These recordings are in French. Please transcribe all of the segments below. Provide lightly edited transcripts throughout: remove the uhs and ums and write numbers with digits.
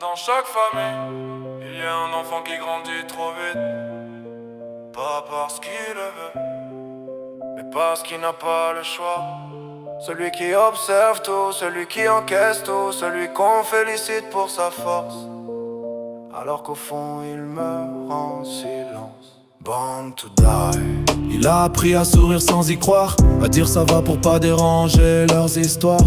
Dans chaque famille, il y a un enfant qui grandit trop vite. Pas parce qu'il le veut, mais parce qu'il n'a pas le choix. Celui qui observe tout, celui qui encaisse tout, celui qu'on félicite pour sa force, alors qu'au fond il meurt en silence. Born to die. Il a appris à sourire sans y croire, à dire ça va pour pas déranger leurs histoires.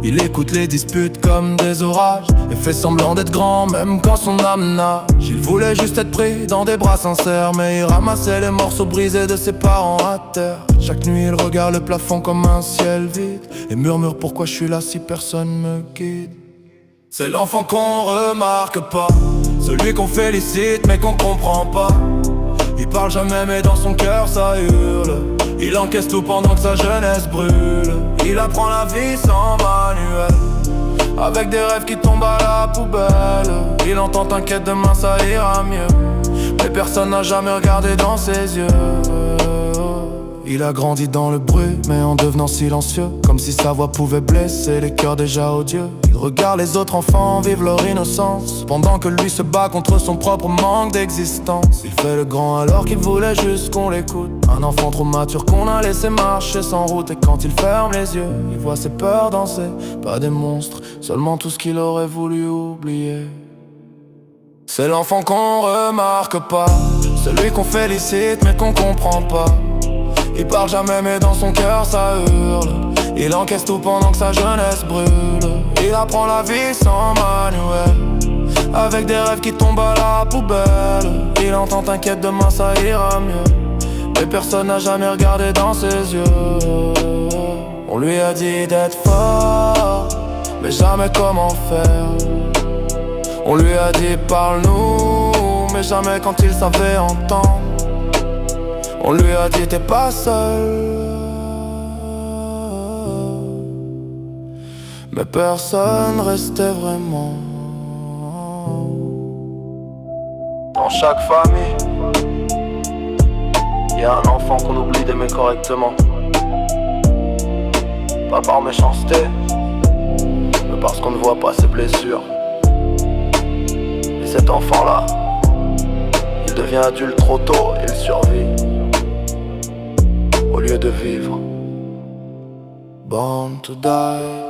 Il écoute les disputes comme des orages et fait semblant d'être grand même quand son âme nage. Il voulait juste être pris dans des bras sincères, mais il ramassait les morceaux brisés de ses parents à terre. Chaque nuit il regarde le plafond comme un ciel vide et murmure pourquoi je suis là si personne me guide. C'est l'enfant qu'on remarque pas, celui qu'on félicite mais qu'on comprend pas. Il parle jamais mais dans son cœur ça hurle. Il encaisse tout pendant que sa jeunesse brûle. Il apprend la vie sans manuel, avec des rêves qui tombent à la poubelle. Il entend t'inquiète demain ça ira mieux, mais personne n'a jamais regardé dans ses yeux. Il a grandi dans le bruit mais en devenant silencieux, comme si sa voix pouvait blesser les cœurs déjà odieux. Il regarde les autres enfants vivre leur innocence, pendant que lui se bat contre son propre manque d'existence. Il fait le grand alors qu'il voulait juste qu'on l'écoute, un enfant trop mature qu'on a laissé marcher sans route. Et quand il ferme les yeux, il voit ses peurs danser, pas des monstres, seulement tout ce qu'il aurait voulu oublier. C'est l'enfant qu'on remarque pas, celui qu'on félicite mais qu'on comprend pas. Il parle jamais mais dans son cœur ça hurle. Il encaisse tout pendant que sa jeunesse brûle. Il apprend la vie sans manuel, avec des rêves qui tombent à la poubelle. Il entend t'inquiète demain ça ira mieux, mais personne n'a jamais regardé dans ses yeux. On lui a dit d'être fort, mais jamais comment faire. On lui a dit parle-nous, mais jamais quand il savait entendre. On lui a dit t'es pas seul, mais personne restait vraiment. Dans chaque famille, il y a un enfant qu'on oublie d'aimer correctement. Pas par méchanceté, mais parce qu'on ne voit pas ses blessures. Et cet enfant-là, il devient adulte trop tôt et il survit au lieu de vivre. Born to die.